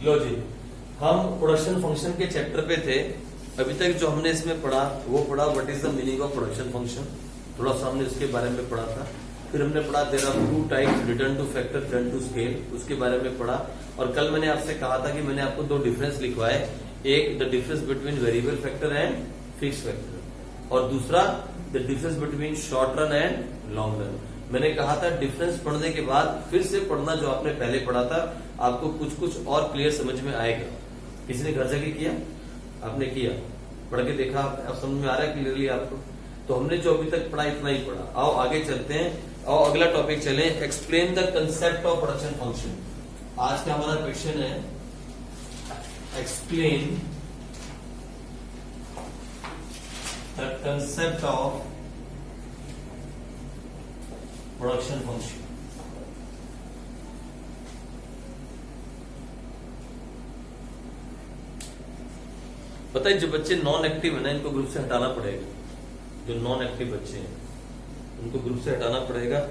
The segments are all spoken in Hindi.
लो जी, हम प्रोडक्शन फंक्शन के चैप्टर पे थे। अभी तक जो हमने इसमें पढ़ा वो पढ़ा what is the meaning of production function, थोड़ा सा हमने उसके बारे में पढ़ा था। फिर हमने पढ़ा there are two types, return to factor, return to scale, उसके बारे में पढ़ा। और कल मैंने आपसे कहा था कि मैंने आपको दो डिफरेंस लिखवाए, एक the difference between variable factor and fix factor, और दूसरा the difference between short run and long run. मैंने कहा था डिफरेंस पढ़ने के बाद फिर से पढ़ना जो आपने पहले पढ़ा था, आपको कुछ कुछ और क्लियर समझ में आएगा। किसी ने घर जाके किया? आपने किया, पढ़ के देखा, अब समझ में आ रहा है क्लियरली आपको? तो हमने जो अभी तक पढ़ा इतना ही पढ़ा। आओ आगे चलते हैं, आओ अगला टॉपिक चले, explain the concept of production function. आज का हमारा क्वेश्चन है explain the concept of production function. पता है जो बच्चे नॉन एक्टिव है ना, इनको ग्रुप से हटाना पड़ेगा। जो नॉन एक्टिव बच्चे हैं उनको ग्रुप से हटाना पड़ेगा।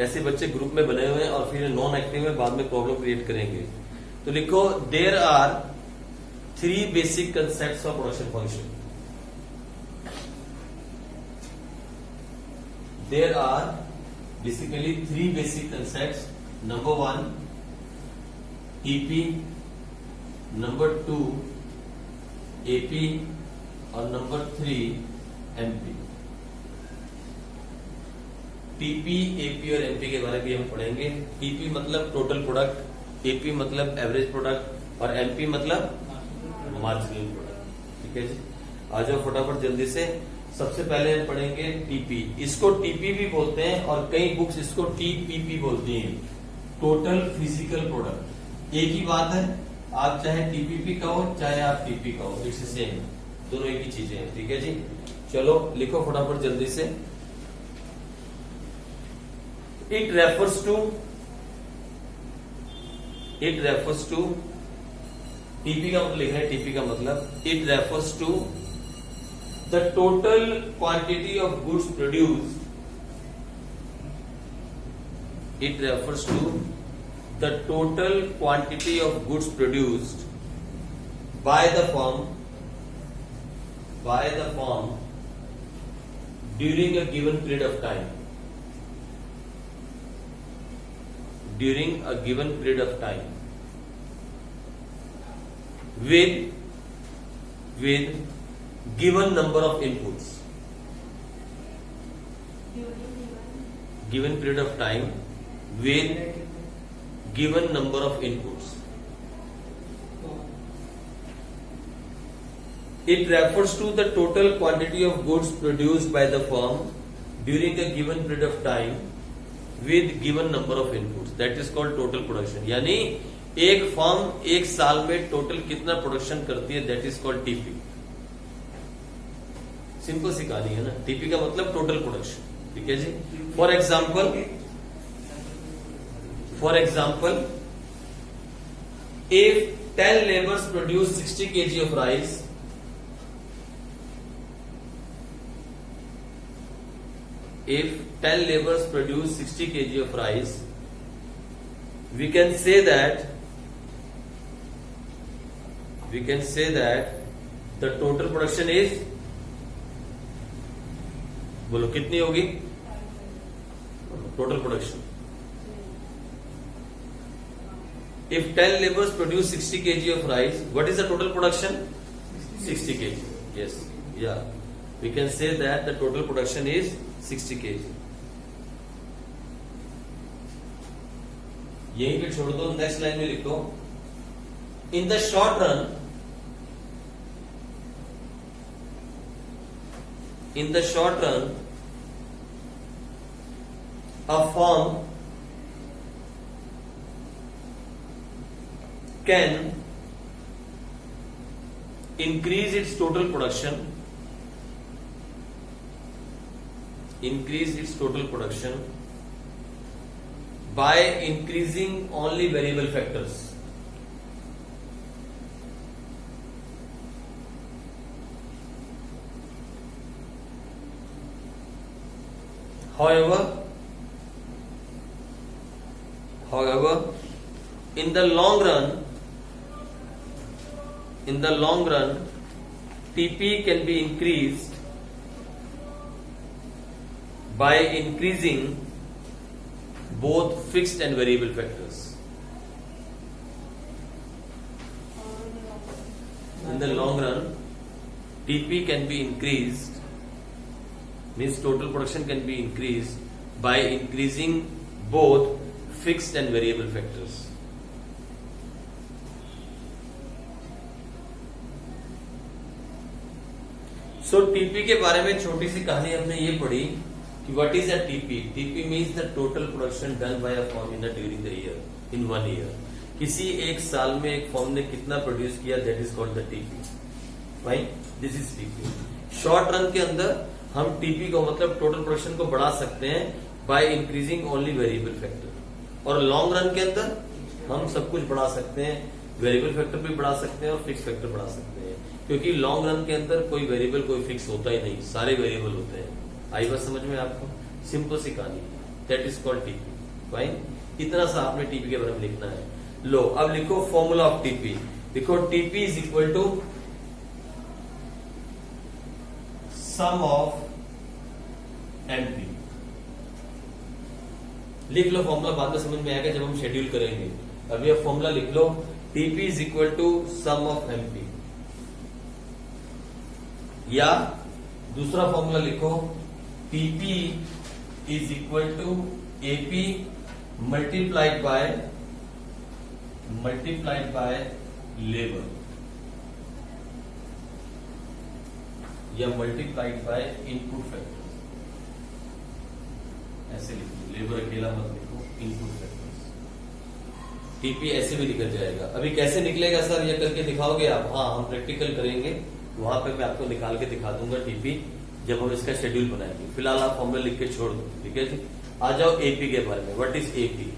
ऐसे बच्चे ग्रुप में बने हुए हैं और फिर नॉन एक्टिव में बाद में प्रॉब्लम क्रिएट करेंगे। तो लिखो there are 3 basic concepts of production function. There are basically 3 basic concepts. Number 1 TP, number 2 AP और नंबर 3 एमपी। टीपी, एपी और एमपी के बारे में हम पढ़ेंगे। टीपी मतलब टोटल प्रोडक्ट, एपी मतलब एवरेज प्रोडक्ट और एमपी मतलब मार्जिनल प्रोडक्ट। ठीक है जी, आ जाओ फटाफट जल्दी से। सबसे पहले हम पढ़ेंगे टीपी। इसको टीपी भी बोलते हैं और कई बुक्स इसको टीपीपी बोलती हैं, टोटल फिजिकल प्रोडक्ट। एक ही बात है, आप चाहे टीपीपी कहो चाहे आप टीपी कहो, इट्स सेम, दोनों एक ही चीजें हैं। ठीक है जी, चलो लिखो फटाफट जल्दी से। इट रेफर्स टू टीपी का मतलब लिखा है, टीपी का मतलब it refers to the total quantity of goods produced. It refers to the total quantity of goods produced by the firm during a given period of time, with given number of inputs. Given period of time with given number of inputs. It refers to the total quantity of goods produced by the firm during a given period of time with given number of inputs. That is called total production. यानी एक फर्म एक साल में टोटल कितना प्रोडक्शन करती है, that is called TP. Simple सी कहानी है ना, टीपी का मतलब टोटल प्रोडक्शन। ठीक है जी, For example, if 10 laborers produce 60 kg of rice, we can say that the total production is, बोलो कितनी होगी total production? If 10 laborers produce 60 kg of rice, what is the total production? 60 kg. Yes, yeah. We can say that the total production is 60 kg. यहीं पे छोड़ दो, नेक्स्ट लाइन में लिखो in the short run, a firm can increase its total production by increasing only variable factors. However, in the long run, in the long run, TP can be increased by increasing both fixed and variable factors. In the long run, TP can be increased, means total production can be increased by increasing both fixed and variable factors. So TP के बारे में छोटी सी कहानी हमने ये पढ़ी कि what is a TP. TP means the total production done by a firm in during the year, in 1 year. किसी एक साल में एक फर्म ने कितना प्रोड्यूस किया, that is called the TP. Fine, this is TP. Short run के अंदर हम टीपी को मतलब टोटल प्रोडक्शन को बढ़ा सकते हैं by increasing only variable factor. और लॉन्ग रन के अंदर हम सब कुछ बढ़ा सकते हैं, वेरिएबल फैक्टर भी बढ़ा सकते हैं और फिक्स फैक्टर बढ़ा सकते हैं, क्योंकि लॉन्ग रन के अंदर कोई वेरिएबल कोई फिक्स होता ही नहीं, सारे वेरिएबल होते हैं. आई बात समझ में आपको? सिंपल सी कहानी, that is called TP. Fine, इतना सा आपने टीपी के बारे में लिखना है. लो अब लिखो फॉर्मूला ऑफ टीपी. लिखो TP is equal to sum of MP. लिख लो फॉर्मूला, बाद में समझ में आएगा जब हम शेड्यूल करेंगे. अभी आप फॉर्मूला लिख लो, TP is equal to sum of MP. या दूसरा फॉर्मूला लिखो, TP is equal to AP multiplied by labour, या मल्टीप्लाइड बाय इनपुट फैक्टर. ऐसे लिखो, लेबर अकेला मत लिखो, इनपुट फैक्टर्स. टीपी ऐसे भी निकल जाएगा. अभी कैसे निकलेगा सर, ये करके दिखाओगे आप? हाँ, हम प्रैक्टिकल करेंगे, वहां पे मैं आपको निकाल के दिखा दूंगा टीपी, जब हम इसका शेड्यूल बनाएंगे. फिलहाल आप फॉर्मूला लिख के छोड़ दो. ठीक है जी. आ जाओ एपी के बारे में. What is AP?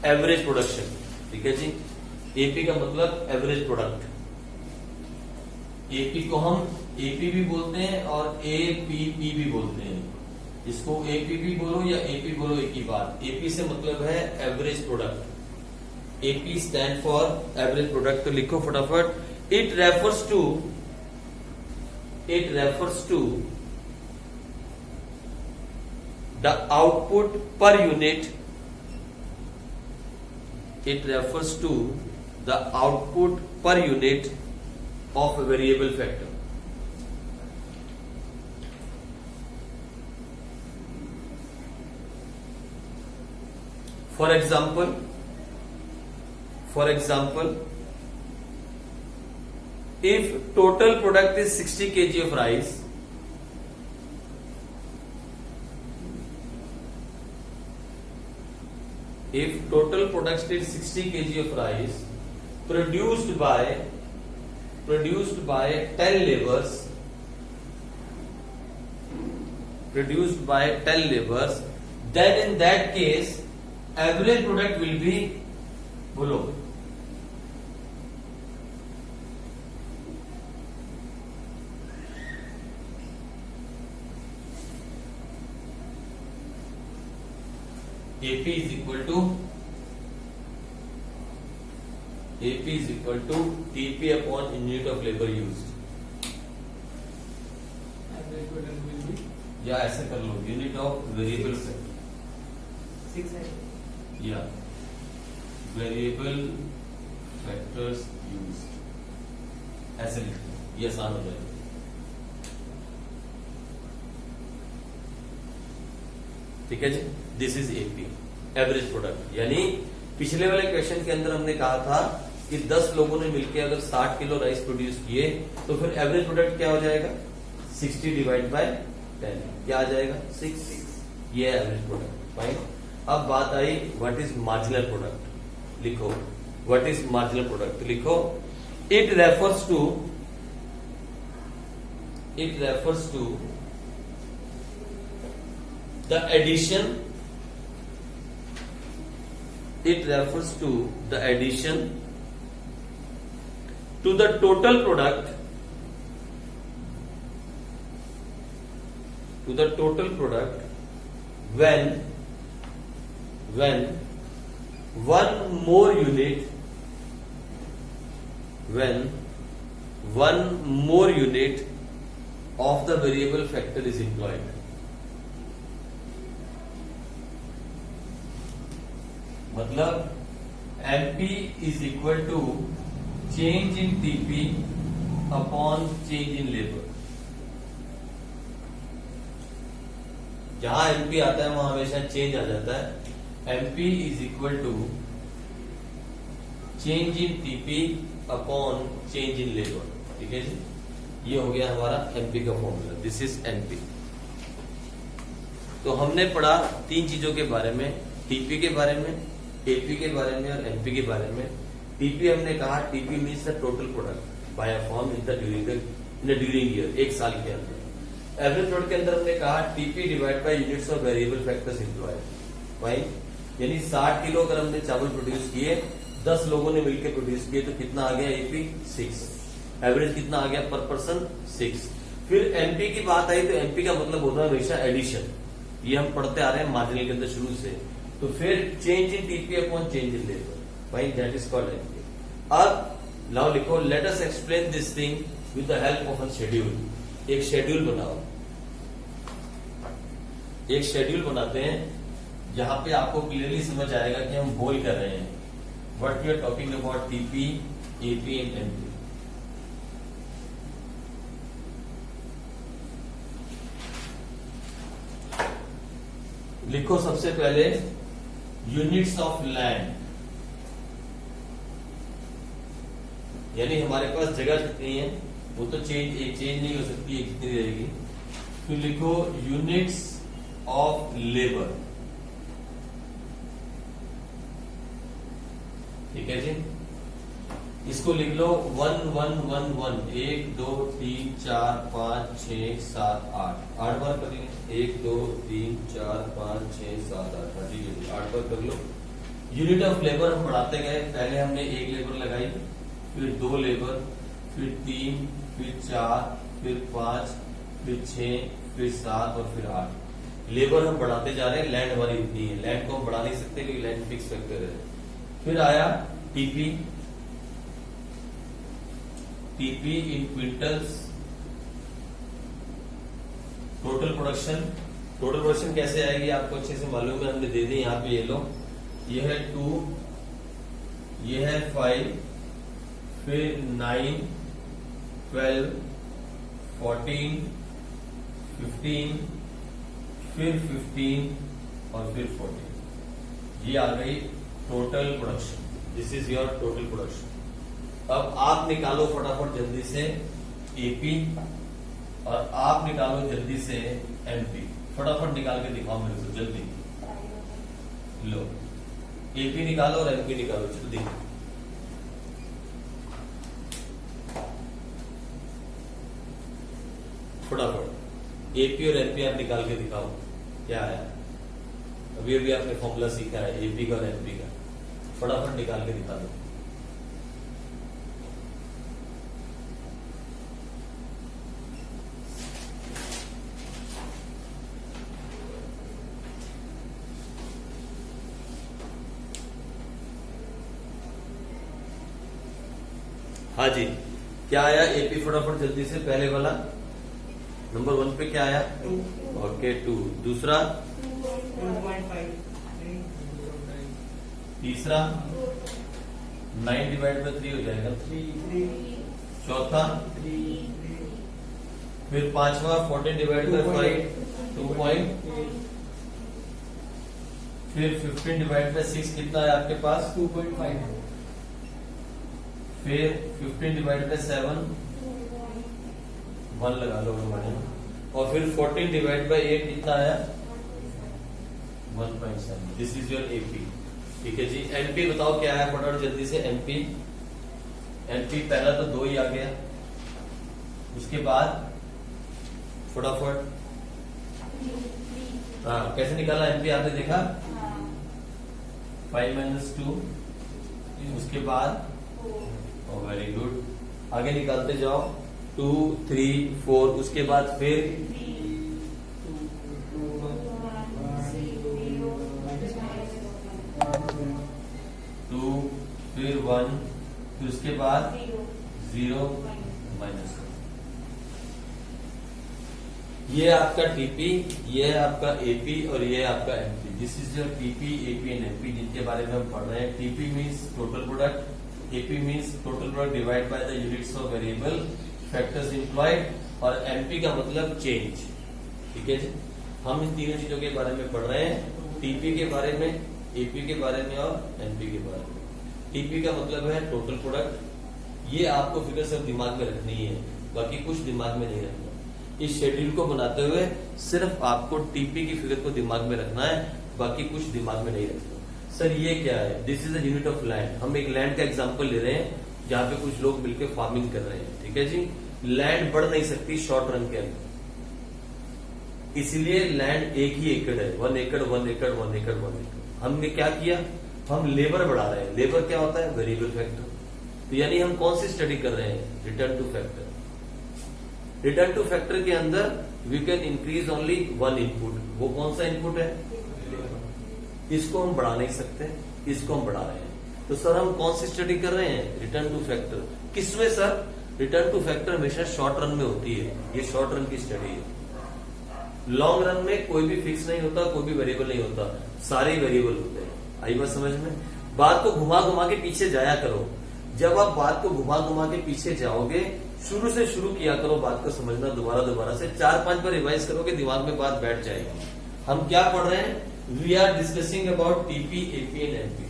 Average production. ठीक है जी. एपी का मतलब एवरेज प्रोडक्ट. एपी को हम एपी भी बोलते हैं और एपीपी भी बोलते हैं. इसको एपीपी बोलो या एपी बोलो, एक ही बात. एपी से मतलब है average product. AP stand for average product. तो लिखो फटाफट. It refers to the output per unit. It refers to the output per unit of a variable factor. For example, if total product is 60 kg of rice, if total product is 60 kg of rice produced by 10 laborers, then in that case average product will be, बोलो, AP is equal to TP upon unit of labor used. या ऐसे कर लो, यूनिट ऑफ वेरिएबल फैक्टर. या वेरिएबल फैक्टर्स यूज्ड, ऐसे लिखो, ये आसान हो जाएगा. ठीक है जी. This is AP, average product. यानी पिछले वाले क्वेश्चन के अंदर हमने कहा था कि 10 लोगों ने मिलकर अगर 60 किलो राइस प्रोड्यूस किए तो फिर एवरेज प्रोडक्ट क्या हो जाएगा? 60 डिवाइड बाय 10. क्या आ जाएगा? 6. ये एवरेज प्रोडक्ट. फाइन. अब बात आई व्हाट इज मार्जिनल प्रोडक्ट. लिखो व्हाट इज मार्जिनल प्रोडक्ट. लिखो it refers to the addition to the total product when one more unit 1 more unit of the variable factor is employed. मतलब MP is equal to change in TP upon change in labor. जहां MP आता है वहां हमेशा चेंज आ जाता है। MP is equal to change in TP upon change in labour. ठीक है जी, ये हो गया हमारा एमपी का फॉर्मूला। This is MP. तो हमने पढ़ा तीन चीजों के बारे में, टीपी के बारे में, एपी के बारे में और एमपी के बारे में। टीपी हमने कहा TP means the total product by a firm in the during year, एक साल के अंदर। एवरेज प्रोडक्ट के अंदर हमने कहा TP divide by units of variable factors employed. भाई यानी 60 किलो अगर हमने चावल प्रोड्यूस किए, 10 लोगों ने मिलकर प्रोड्यूस किए, तो कितना आ गया एपी 6। एवरेज कितना आ गया पर पर्सन 6। फिर एमपी की बात आई तो एमपी का मतलब होता है हमेशा एडिशन। ये हम पढ़ते आ रहे हैं मार्जिनल के अंदर शुरू से। तो फिर change in TP upon change in labour, भाई दैट इज कॉल्ड एमपी। अब नाउ लिखो let us explain this thing with the help of a schedule. एक शेड्यूल बनाओ, एक शेड्यूल बनाते हैं जहां पे आपको क्लियरली समझ आएगा कि हम बोल कर रहे हैं what we are talking about TP, AP and MP. लिखो सबसे पहले यूनिट्स ऑफ लैंड, यानी हमारे पास जगह कितनी है वो तो चेंज नहीं हो सकती है, कितनी रहेगी। फिर लिखो यूनिट्स ऑफ लेबर। ठीक है जी, इसको लिख लो 1 1 1 1 1 2 3 4 5 6 7 8 8 बार करेंगे। 1 2 3 4 5 6 7 8। ठीक है जी, 8 बार कर लो। यूनिट ऑफ लेबर हम बढ़ाते गए। पहले हमने 1 लेबर लगाई, फिर 2 लेबर, फिर 3, फिर 4, फिर 5, फिर 6, फिर 7 और फिर 8। लेबर हम बढ़ाते जा रहे हैं। लैंड हमारी इतनी है, लैंड को हम बढ़ा नहीं सकते क्योंकि लैंड फिक्स फैक्टर है। फिर आया TP, TP in quintals. Total production, total production कैसे आएगी आपको अच्छे से मालूम है, हमने दे दी यहाँ पे। ये लो, ये है 2, ये है 5, फिर 9, 12, 14, 15, फिर 15 और फिर 14। ये आ गई total production. This is your total production. अब आप निकालो फटाफट जल्दी से एपी और आप निकालो जल्दी से एमपी। फटाफट निकाल के दिखाओ मेरे को जल्दी। लो एपी निकालो और एमपी निकालो जल्दी। फटाफट एपी और एमपी आप निकाल के दिखाओ क्या है। अभी अभी आपने फॉर्मूला सीखा है एपी का और एमपी का। फटाफट निकाल के दिखा दो। हाँ जी, क्या आया एपी? फटाफट जल्दी से पहले वाला नंबर 1 पे क्या आया? 2। ओके 2। दूसरा 2.5। तीसरा 9 डिवाइड बाय 3 हो जाएगा 3। चौथा 3। फिर पांचवा 14 डिवाइड बाय 5 2 पॉइंट। फिर 15 डिवाइड बाय 6 कितना है आपके पास? 2.5। फिर 15 डिवाइड बाय 7 1 लगा लो मैंने। और फिर 14 डिवाइड बाय 8 कितना आया? 1.7। This is your AP. ठीक है जी। एमपी बताओ क्या है फटाफट जल्दी से। एमपी, एमपी पहला तो 2 ही आ गया। उसके बाद फटाफट हाँ कैसे निकाला एमपी आपने देखा? 5 - 2। उसके बाद वेरी गुड, आगे निकालते जाओ 2 3 4। उसके बाद फिर 2, फिर 1, फिर उसके बाद 0 माइनस करो। ये आपका टीपी, ये है आपका एपी और ये है आपका MP. This is your TP, AP and MP, जिनके बारे में हम पढ़ रहे हैं। TP means total product, AP means total product divide by the units of variable factors employed, और एमपी का मतलब चेंज। ठीक है जी, हम इन तीनों चीजों के बारे में पढ़ रहे हैं, टीपी के बारे में, एपी के बारे में और एमपी के बारे में। टीपी का मतलब है टोटल प्रोडक्ट। ये आपको फिगर सब दिमाग में रखनी है, बाकी कुछ दिमाग में नहीं रखना। इस शेड्यूल को बनाते हुए सिर्फ आपको टीपी की फिगर को दिमाग में रखना है, बाकी कुछ दिमाग में नहीं रखना। सर ये क्या है? This is the unit of land. हम एक लैंड का एग्जांपल ले रहे हैं जहां पे कुछ लोग मिलकर फार्मिंग कर रहे हैं। ठीक है जी, लैंड बढ़ नहीं सकती शॉर्ट रन के अंदर, इसलिए लैंड एक ही एकड़ है, 1 एकड़ 1 एकड़ 1 एकड़ 1 एकड़। हमने क्या किया? हम लेबर बढ़ा रहे हैं। लेबर क्या होता है? Variable factor. तो यानी हम कौन सी स्टडी कर रहे हैं? Return to factor. Return to factor के अंदर we can increase only 1 input. वो कौन सा इनपुट है? इसको हम बढ़ा नहीं सकते, इसको हम बढ़ा रहे हैं। तो सर हम कौन सी स्टडी कर रहे हैं? Return to factor. किसमें सर? रिटर्न टू फैक्टर हमेशा शॉर्ट रन में होती है। ये शॉर्ट रन की स्टडी है। लॉन्ग रन में कोई भी फिक्स नहीं होता, कोई भी वेरिएबल नहीं होता, सारे वेरिएबल होते हैं। आई बात समझ में? बात को घुमा घुमा के पीछे जाया करो। जब आप बात को घुमा घुमा के पीछे जाओगे, शुरू से शुरू किया करो बात को समझना, दोबारा दोबारा से 4-5 बार रिवाइज करोगे, दिमाग में बात बैठ जाएगी। हम क्या पढ़ रहे हैं? We are discussing about TP, AP and MP.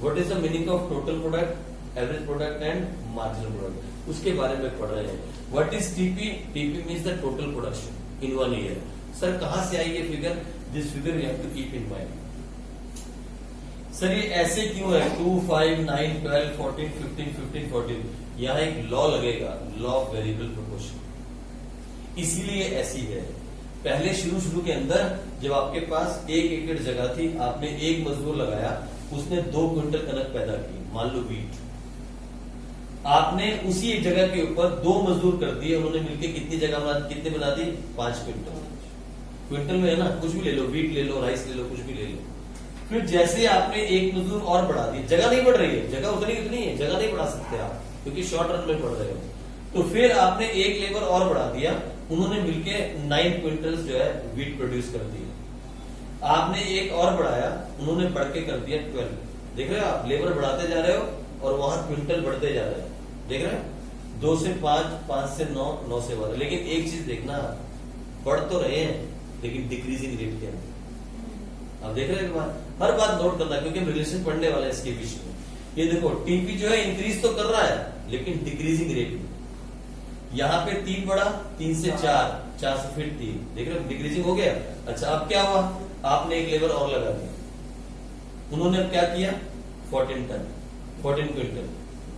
What is the meaning of total product, average product and marginal product, उसके बारे में पढ़ रहे हैं। What is TP? TP means the total production in 1 year. Sir कहां से आई ये figure? This figure you have to keep in mind. Sir ये ऐसे क्यों है? 2, 5, 9, 12, 14, 15, 15, 14। यहां एक लॉ लगेगा, लॉ ऑफ वेरिएबल प्रोपोर्शन, इसीलिए ऐसी है। पहले शुरू के अंदर जब आपके पास 1 एकड़ जगह थी, आपने एक मजदूर लगाया, उसने 2 क्विंटल कनक पैदा की, मान लो वीट। आपने उसी एक जगह के ऊपर 2 मजदूर कर दिए, उन्होंने मिलकर कितने बना दी? 5 क्विंटल। क्विंटल में है ना, कुछ भी ले लो, वीट ले लो, राइस ले लो, कुछ भी ले लो। फिर जैसे आपने एक मजदूर और बढ़ा दी, जगह नहीं बढ़ रही है, जगह उतनी है, जगह नहीं बढ़ा सकते आप क्योंकि शॉर्ट रन में बढ़ रहे हो। तो फिर आपने एक लेबर और बढ़ा दिया, उन्होंने मिलकर 9 क्विंटल जो है वीट प्रोड्यूस कर दिया। आपने एक और बढ़ाया, उन्होंने बढ़ के कर दिया 12। देख रहे हो आप, लेबर बढ़ाते जा रहे हो और वहां क्विंटल बढ़ते जा रहे हैं। देख रहे हो, 2 से 5, 5 से 9, 9 से 12। लेकिन एक चीज देखना, बढ़ तो रहे हैं लेकिन डिक्रीजिंग रेट के अंदर। आप देख रहे हैं, हर बात नोट करना क्योंकि हम रिलेशन पढ़ने वाले हैं इसके बीच में। ये देखो, टीपी जो है इंक्रीज तो कर रहा है लेकिन डिक्रीजिंग रेट में। यहाँ पे 3 बढ़ा, 3 से 4, 4 से फिर 3। देख रहे हो, डिक्रीजिंग हो गया। अच्छा अब क्या हुआ? आपने एक लेबर और लगा दिया, उन्होंने अब क्या किया? 14 टन, 14 क्विंटल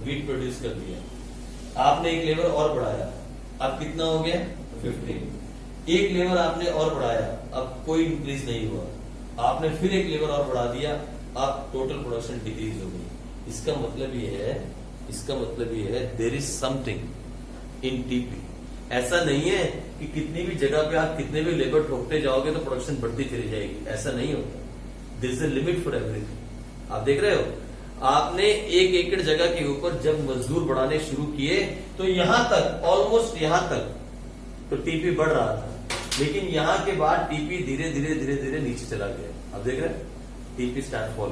वीट प्रोड्यूस कर दिया। आपने एक लेबर और बढ़ाया, अब कितना हो गया? 15। एक लेबर आपने और बढ़ाया, अब कोई इंक्रीज नहीं हुआ। आपने फिर एक लेबर और बढ़ा दिया, अब टोटल प्रोडक्शन डिक्रीज हो गई। इसका मतलब ये है there is something in TP. ऐसा नहीं है कि कितनी भी जगह पे आप कितने भी लेबर ठोकते जाओगे तो प्रोडक्शन बढ़ती चली जाएगी, ऐसा नहीं होता। There is a limit for everything. आप देख रहे हो, आपने 1 एकड़ जगह के ऊपर जब मजदूर बढ़ाने शुरू किए तो यहां तक, ऑलमोस्ट यहां तक तो टीपी बढ़ रहा था, लेकिन यहां के बाद टीपी धीरे धीरे नीचे चला गया। अब देख रहे हैं, टीपी स्टार्ट फॉल।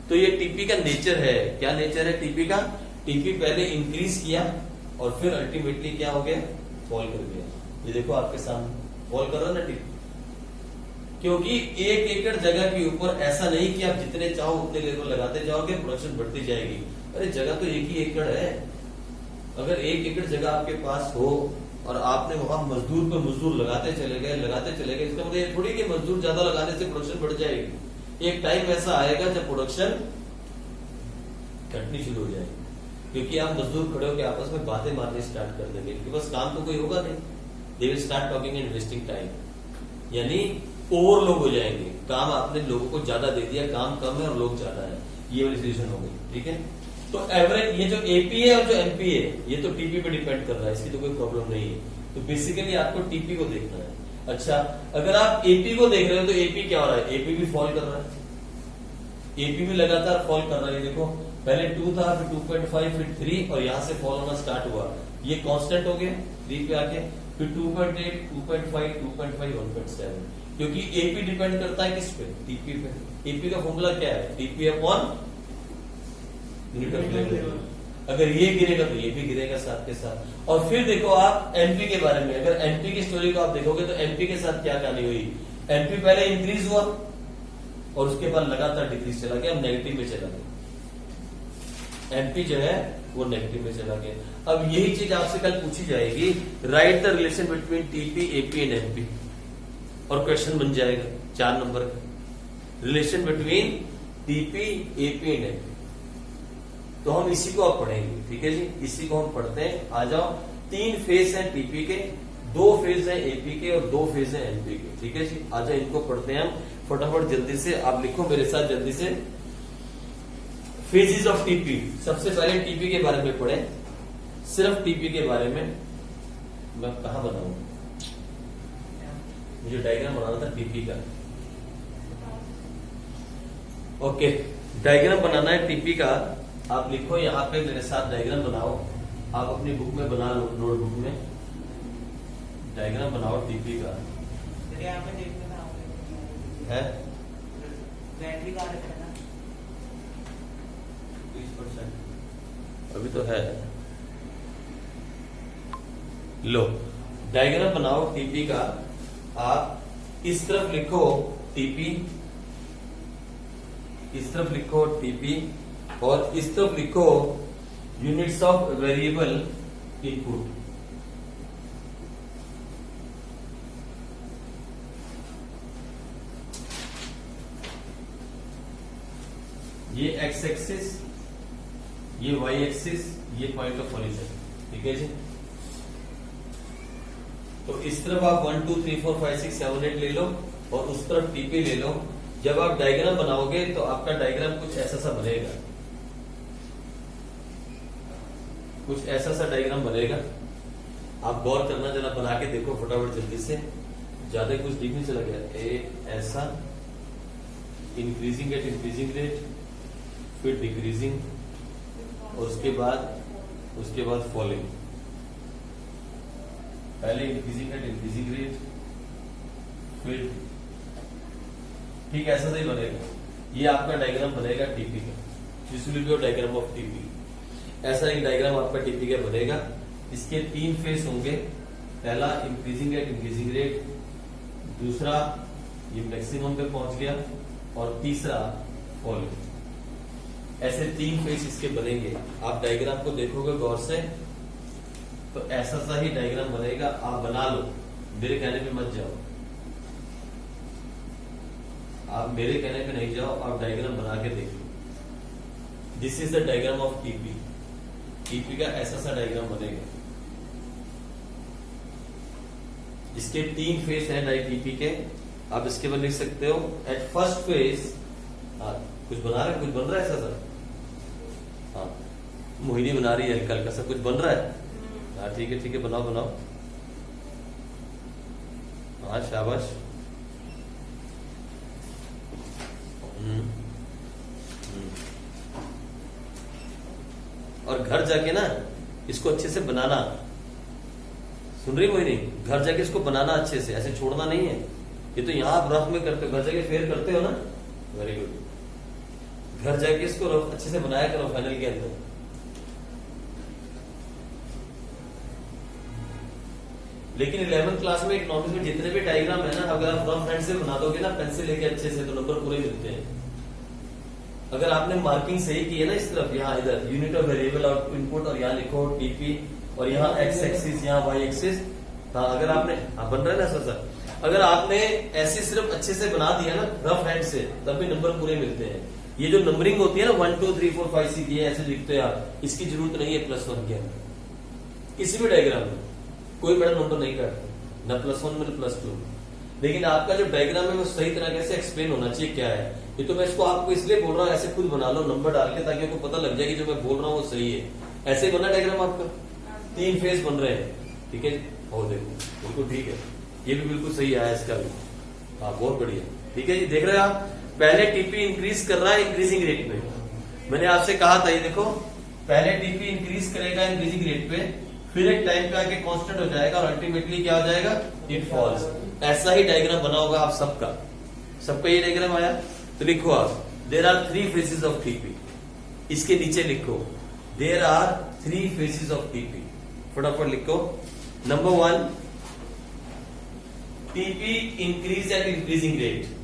तो ये टीपी का नेचर है। क्या नेचर है टीपी का? टीपी पहले इंक्रीज किया और फिर अल्टीमेटली क्या हो गया? फॉल कर गया। ये देखो आपके सामने फॉल कर रहा है ना टीपी, क्योंकि 1 एकड़ जगह के ऊपर ऐसा नहीं कि आप जितने चाहो उतने लेबर लगाते जाओगे, प्रोडक्शन बढ़ती जाएगी। अरे जगह तो 1 ही एकड़ है। अगर 1 एकड़ जगह आपके पास हो और आपने वहां मजदूर पे मजदूर लगाते चले गए, इसका मतलब ये थोड़ी कि मजदूर ज्यादा लगाने से प्रोडक्शन बढ़ जाएगी। एक टाइम ऐसा आएगा जब प्रोडक्शन घटनी शुरू हो जाएगी, क्योंकि आप मजदूर खड़े होकर आपस में बातें मारने स्टार्ट कर देंगे, क्योंकि बस काम तो कोई होगा नहीं। They will start talking and wasting time, यानी ओवरलोड हो जाएंगे। काम आपने लोगों को ज्यादा दे दिया, काम कम है और लोग ज्यादा है, ये वाली सिचुएशन हो गई। ठीक है, तो एवरेज ये जो एपी है और जो एमपी है ये तो टीपी पे डिपेंड कर रहा है, इसकी तो कोई प्रॉब्लम नहीं है। तो बेसिकली आपको टीपी को देखना है। अच्छा, अगर आप एपी को देख रहे हो तो एपी क्या हो रहा है? एपी भी फॉल कर रहा है, एपी भी लगातार फॉल कर रहा है। देखो पहले 2 था, फिर 2.5, फिर 3 और यहां से फॉल होना स्टार्ट हुआ। ये कांस्टेंट हो गया 3 पे आके, फिर 2.8, 2.5, 2.5, 1.7, क्योंकि एपी डिपेंड करता है किस पे? टीपी पे। एपी का फॉर्मूला क्या है? TP upon unit of level. अगर ये गिरेगा तो ये भी गिरेगा साथ के साथ। और फिर देखो आप एनपी के बारे में, अगर एनपी की स्टोरी को आप देखोगे तो एनपी के साथ क्या कहानी हुई? एनपी पहले इंक्रीज हुआ और उसके बाद लगातार डिक्रीज चला गया, नेगेटिव में चला गया। एनपी जो है वो नेगेटिव में चला गया। अब यही चीज आपसे कल पूछी जाएगी, right the relation between TP, AP and NP, और क्वेश्चन बन जाएगा 4 नंबर का, relation between TP, AP and NP. तो हम इसी को अब पढ़ेंगे, ठीक है जी, इसी को हम पढ़ते हैं। आ जाओ, 3 फेज हैं टीपी के, 2 फेज हैं एपी के और 2 फेज हैं एनपी के, ठीक है जी। आ जाओ, इनको पढ़ते हैं हम फटाफट जल्दी से। आप लिखो मेरे साथ जल्दी से, फेजेस ऑफ टीपी। सबसे पहले टीपी के बारे में पढ़े, सिर्फ टीपी के बारे में। मैं कहा बनाऊं, मुझे डायग्राम बनाना था टीपी का। ओके, डायग्राम बनाना है टीपी का। आप लिखो यहाँ पे मेरे साथ, डायग्राम बनाओ। आप अपनी बुक में बना लो, नोटबुक में डायग्राम बनाओ टीपी का। यहाँ पे देखने ना है बैटरी का है ना 20%, अभी तो है। लो, डायग्राम बनाओ टीपी का। आप इस तरफ लिखो टीपी, इस तरफ लिखो टीपी, और इस तरफ लिखो यूनिट्स ऑफ वेरिएबल इनपुट। ये एक्स एक्सिस, ये वाई एक्सिस, ये पॉइंट ऑफ ओरिजिन, ठीक है जी। तो इस तरफ आप 1 2 3 4 5 6 7 8 ले लो और उस तरफ टीपी ले लो। जब आप डायग्राम बनाओगे तो आपका डायग्राम कुछ ऐसा सा बनेगा, कुछ ऐसा सा डायग्राम बनेगा। आप गौर करना, जरा बना के देखो फटाफट जल्दी से, ज्यादा कुछ दिख नहीं चला गया। ए ऐसा, इंक्रीजिंग एट इंक्रीजिंग रेट, फिर डिक्रीजिंग, और उसके बाद फॉलिंग। पहले इंक्रीजिंग एट इंक्रीजिंग रेट, फिर ठीक ऐसा सही बनेगा। ये आपका डायग्राम बनेगा टीपी का, this will be your diagram of TP. ऐसा एक डायग्राम आपका टीपी का बनेगा। इसके 3 फेस होंगे, पहला इंक्रीजिंग एट इंक्रीजिंग रेट, दूसरा ये मैक्सिमम पे पहुंच गया, और तीसरा फॉलिंग। ऐसे 3 फेस इसके बनेंगे। आप डायग्राम को देखोगे गौर से तो ऐसा सा ही डायग्राम बनेगा। आप बना लो, मेरे कहने पे मत जाओ, आप मेरे कहने पे नहीं जाओ, आप डायग्राम बना के देख लो। This is the diagram of TP. TP का ऐसा सा डायग्राम बनेगा। इसके 3 फेस हैं टीपी के। आप इसके बाद लिख सकते हो, एट फर्स्ट फेस, कुछ बना रहे, कुछ बन रहा है ऐसा सा। हाँ, मोहिनी बना रही है, हल्का सा कुछ बन रहा है। हाँ ठीक है, बनाओ बनाओ। हाँ शाबाश। और घर जाके ना इसको अच्छे से बनाना, सुन रही मोहिनी? घर जाके इसको बनाना अच्छे से, ऐसे छोड़ना नहीं है। ये तो यहाँ आप रफ में करते हो, घर जाके फेयर करते हो ना, वेरी गुड। घर जाके इसको रफ अच्छे से बनाया करो फाइनल के अंदर। लेकिन 11th क्लास में इकोनॉमिक्स में जितने भी डायग्राम है ना, अगर आप रफ हैंड से बना दोगे ना पेंसिल लेके अच्छे से, तो नंबर पूरे मिलते हैं। अगर आपने मार्किंग सही की है ना, इस तरफ यहाँ इधर unit of variable output input, और यहाँ लिखो टीपी, और यहाँ एक्स एक्सिस, यहाँ वाई एक्सिस। हाँ, अगर आपने, हाँ बन रहा है ना सर, अगर आपने ऐसे सिर्फ अच्छे से बना दिया ना रफ हैंड से, तब भी नंबर पूरे मिलते हैं। ये जो नंबरिंग होती है ना 1 2 3 4 5 6 ये ऐसे लिखते हैं आप, इसकी जरूरत नहीं है +1 के अंदर। किसी भी डायग्राम में कोई बड़ा नंबर नहीं काटते, न +1 में न +2। लेकिन आपका जो डायग्राम है वो सही तरीके से एक्सप्लेन होना चाहिए क्या है। ये तो मैं इसको आपको इसलिए बोल रहा हूँ, ऐसे खुद बना लो नंबर डाल के, ताकि आपको पता लग जाए कि जो मैं बोल रहा हूँ वो सही है। ऐसे बना डायग्राम आपका, 3 फेस बन रहे हैं, ठीक है। और देखो बिल्कुल ठीक है, ये भी बिल्कुल सही आया इसका भी। हाँ बहुत बढ़िया, ठीक है जी। देख रहे हैं आप, पहले टीपी इंक्रीज कर रहा है इंक्रीजिंग रेट में, मैंने आपसे कहा था, ये देखो पहले टीपी इंक्रीज करेगा इंक्रीजिंग रेट पे, फिर एक टाइम पे आके कांस्टेंट हो जाएगा और अल्टीमेटली क्या हो जाएगा, इट फॉल्स। ऐसा ही डायग्राम बना होगा आप सबका ये डायग्राम आया। तो लिखो आप, there are 3 phases of TP. इसके नीचे लिखो there are 3 phases of TP, फटाफट लिखो। Number 1, TP increase at increasing rate.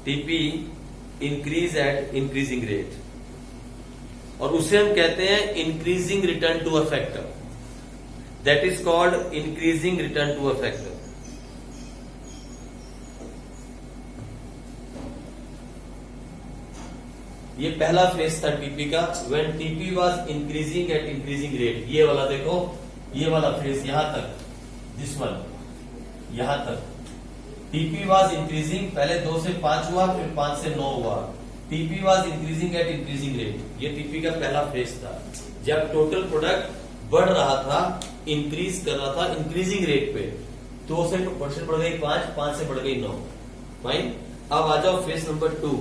TP increase at increasing rate, और उसे हम कहते हैं increasing return to a factor. That is called increasing return to a factor. ये पहला फेज था टीपी का, when TP was increasing at increasing rate. ये वाला देखो, ये वाला फेज यहां तक, दिस वन यहां तक टीपी वाज इंक्रीजिंग, पहले 2 से 5 हुआ, फिर 5 से 9 हुआ। TP was increasing at increasing rate, ये टीपी का पहला फेज था, जब टोटल प्रोडक्ट बढ़ रहा था, इंक्रीज कर रहा था इंक्रीजिंग रेट पे। 2 से परसेंट बढ़ गई 5 से बढ़ गई 9। फाइन। अब आ जाओ phase number 2।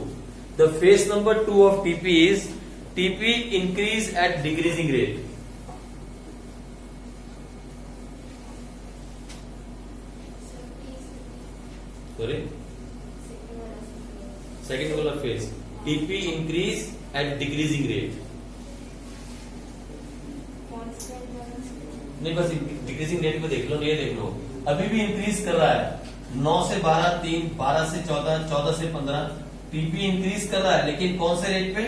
The phase number 2 of TP is TP increase at decreasing rate. Sorry, second वाला phase TP increase at decreasing rate. नहीं, बस डिक्रीजिंग रेट पे देख लो, ये देख लो, अभी भी इंक्रीज कर रहा है। 9 से 12, 3, 12 से 14, 14 से 15, टीपी इंक्रीज कर रहा है, लेकिन कौन से रेट पे,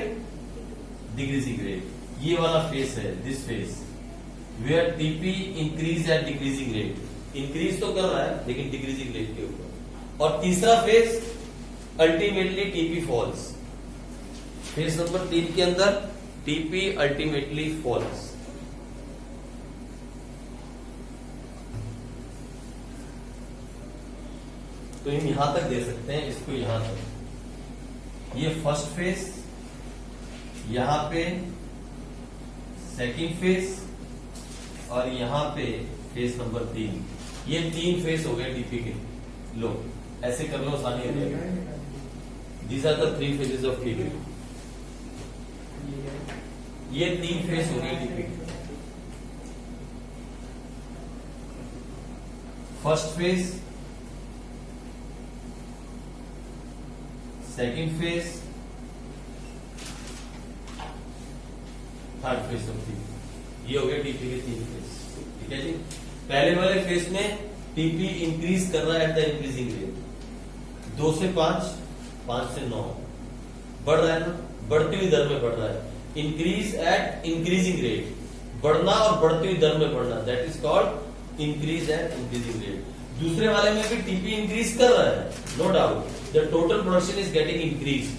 डिक्रीजिंग रेट। ये वाला फेज है, this phase where TP increase at decreasing rate. Increase तो कर रहा है लेकिन डिक्रीजिंग रेट के ऊपर। और तीसरा phase ultimately TP falls. Phase number 3 के अंदर टीपी अल्टीमेटली फॉल्स। तो हम यहां तक दे सकते हैं, इसको यहां तक। ये फर्स्ट फेज, यहां पे सेकंड फेज, और यहां पे फेज नंबर 3। ये 3 फेज हो गए टीपी के। लो ऐसे कर लो, आसानी हो जाएगी। These are the 3 phases of TP. ये 3 फेज हो गए TP. First phase, second phase, third phase of TP. ये हो गया टीपी के 3 फेज। ठीक है जी। पहले वाले फेज में टीपी इंक्रीज कर रहा है एट द इंक्रीजिंग रेट। 2 से 5, 5 से 9 बढ़ रहा है ना, बढ़ती हुई दर में बढ़ रहा है। इंक्रीज एट इंक्रीजिंग रेट, बढ़ना और बढ़ती हुई दर में बढ़ना, that is called increase at increasing rate. दूसरे वाले में भी टीपी इंक्रीज कर रहा है, no doubt, the total production is getting increase.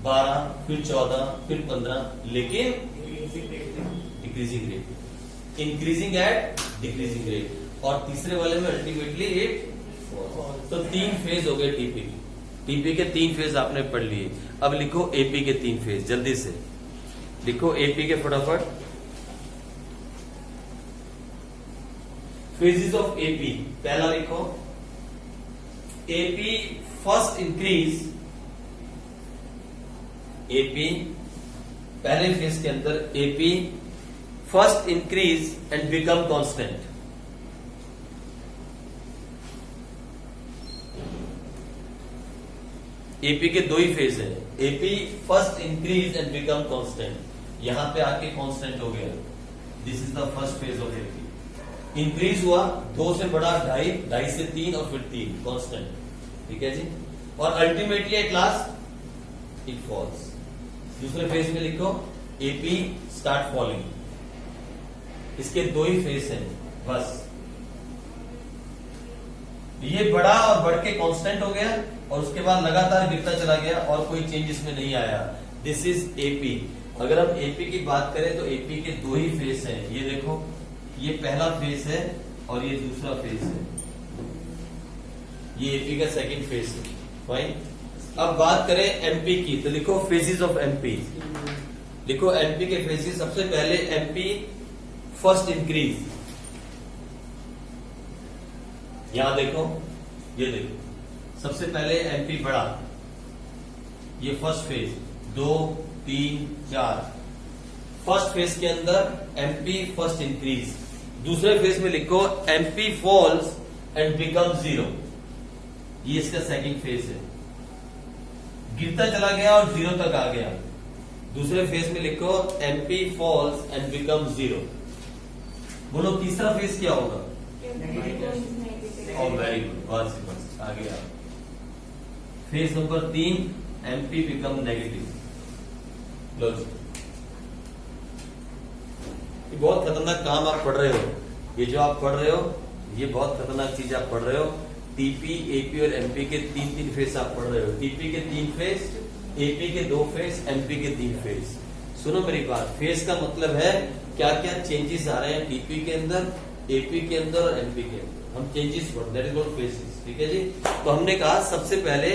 12, फिर 14, फिर 15, लेकिन decreasing rate, increasing at decreasing rate. और तीसरे वाले में अल्टीमेटली इट। तो 3 फेज हो गए टीपी। टीपी के 3 फेज आपने पढ़ लिए। अब लिखो एपी के 3 फेज, जल्दी से लिखो एपी के फटाफट। फेजेस ऑफ एपी, पहला लिखो एपी फर्स्ट इंक्रीज। एपी पहले फेज के अंदर AP first increase and become constant. AP के 2 ही फेज है। AP first increase and become constant, यहां पे आके कांस्टेंट हो गया। This is the first phase of AP. Increase हुआ, 2 से बढ़ा 2.5, 2.5 से 3 और फिर 3 कांस्टेंट। ठीक है जी। और ultimately at last it falls. दूसरे फेज में लिखो एपी स्टार्ट फॉलिंग। इसके 2 ही फेज हैं बस। ये बढ़ा और बढ़ के कांस्टेंट हो गया, और उसके बाद लगातार गिरता चला गया और कोई चेंज इसमें नहीं आया। This is AP. अगर हम एपी की बात करें तो एपी के 2 ही फेज हैं। ये देखो, ये पहला फेज है और ये दूसरा फेज है। ये एपी का सेकंड फेज है। फाइन। अब बात करें एमपी की, तो लिखो फेजेस ऑफ एमपी। लिखो एमपी के फेजेस। सबसे पहले एमपी फर्स्ट इंक्रीज। यहां देखो, ये देखो, सबसे पहले एमपी बढ़ा, ये फर्स्ट फेज 2 3 4। फर्स्ट फेज के अंदर एमपी फर्स्ट इंक्रीज, दूसरे फेज में लिखो एमपी फॉल्स एंड बिकम 0, ये इसका सेकंड फेज है। गिरता चला गया और 0 तक आ गया। दूसरे फेज में लिखो एमपी फॉल्स एंड बिकम 0। बोलो तीसरा फेज क्या होगा? और वेरी गुड, बस आ गया। Phase number 3 MP become negative. लो जी, ये बहुत खतरनाक काम आप पढ़ रहे हो। ये जो आप पढ़ रहे हो, ये बहुत खतरनाक चीज आप पढ़ रहे हो। टीपी, एपी और एमपी के 3 फेज आप पढ़ रहे हो। टीपी के 3 फेज, एपी के 2 फेज, एमपी के 3 फेज। सुनो मेरी बात, फेज का मतलब है क्या क्या चेंजेस आ रहे हैं टीपी के अंदर, एपी के अंदर और एमपी के अंदर। हम चेंजेस पढ़, दैट इज नॉट फेजेस, ठीक है जी। तो हमने कहा सबसे पहले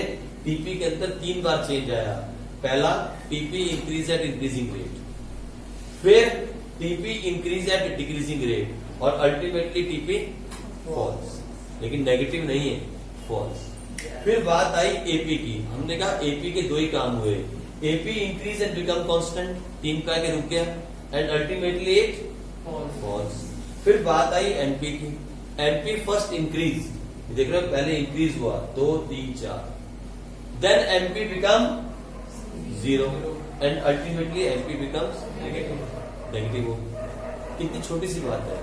टीपी के अंदर 3 बार चेंज आया। पहला, TP increase at increasing rate, फिर TP increase at decreasing rate, और अल्टीमेटली टीपी फॉल्स, लेकिन नेगेटिव नहीं है, फॉल्स। फिर बात आई एपी की। हमने कहा एपी के 2 ही काम हुए, AP increase and become constant, 3 का के रुक गया, एंड अल्टीमेटली इट फॉल्स। फिर बात आई एमपी की। एमपी फर्स्ट इंक्रीज, देख रहे हो, पहले इंक्रीज हुआ 2 3 4, then MP become 0 and ultimately MP becomes negative हो। कितनी छोटी सी बात है,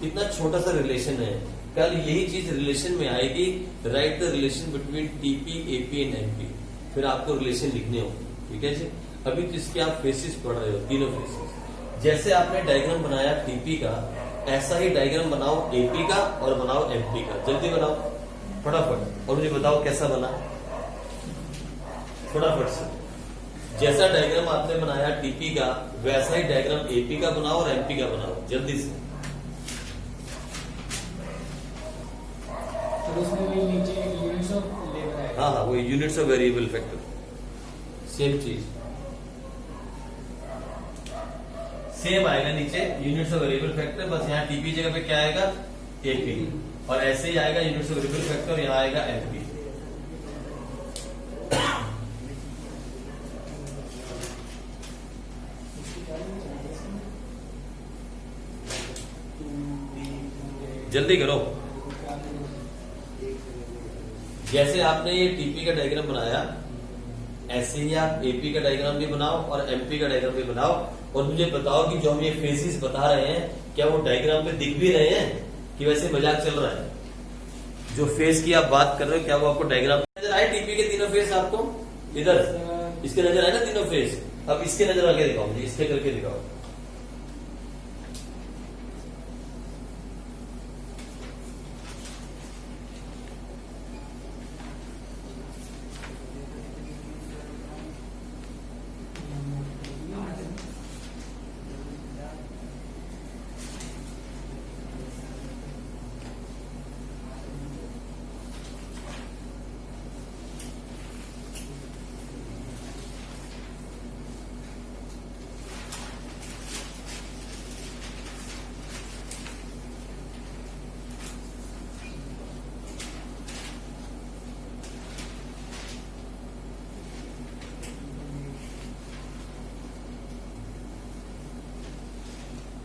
कितना छोटा सा रिलेशन है। कल यही चीज रिलेशन में आएगी, right the relation between TP, AP and MP, फिर आपको रिलेशन लिखने हो, ठीक है जी। अभी तो इसके आप फेसिस पढ़ रहे हो, तीनों फेसिस। जैसे आपने डायग्राम बनाया टीपी का, ऐसा ही डायग्राम बनाओ एपी का और बनाओ एमपी का। जल्दी बनाओ फटाफट, और मुझे बताओ कैसा बना फटाफट से। जैसा डायग्राम आपने बनाया टीपी का, वैसा ही डायग्राम एपी का बनाओ और एमपी का बनाओ, जल्दी से। तो उसमें भी नीचे यूनिट्स ऑफ लेबर है। हाँ, वो units of variable factor, same चीज, सेम आएगा नीचे यूनिट्स ऑफ वेरिएबल फैक्टर। बस यहाँ टीपी जगह पे क्या आएगा? एपी, और ऐसे ही आएगा यूनिट्स ऑफ वेरिएबल फैक्टर, यहाँ आएगा एमपी। जल्दी करो। जैसे आपने ये टीपी का डायग्राम बनाया, ऐसे ही आप एपी का डायग्राम भी बनाओ और एमपी का डायग्राम भी बनाओ, और मुझे बताओ कि जो हम ये फेसिस बता रहे हैं, क्या वो डायग्राम पे दिख भी रहे हैं कि वैसे मजाक चल रहा है? जो फेस की आप बात कर रहे हो, क्या वो आपको डायग्राम नजर आए? टीपी के 3 फेस आपको इधर इसके नजर आए ना 3 फेस? अब इसके नजर आके दिखाओ मुझे, इसके करके दिखाओ।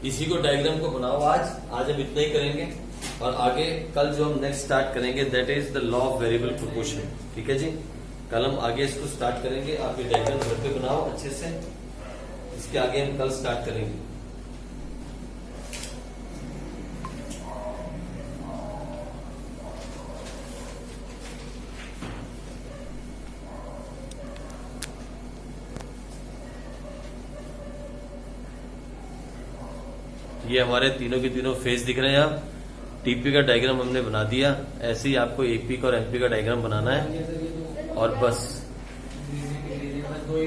इसी को डायग्राम को बनाओ। आज हम इतना ही करेंगे, और आगे कल जो हम नेक्स्ट स्टार्ट करेंगे, that is the law of variable proportion, ठीक है जी। कल हम आगे इसको स्टार्ट करेंगे। आप ये डायग्राम घर पे बनाओ अच्छे से, इसके आगे हम कल स्टार्ट करेंगे। ये हमारे तीनों के तीनों फेस दिख रहे हैं। आप टीपी का डायग्राम हमने बना दिया, ऐसे ही आपको एपी का और एमपी का डायग्राम बनाना है, और बस। दो ही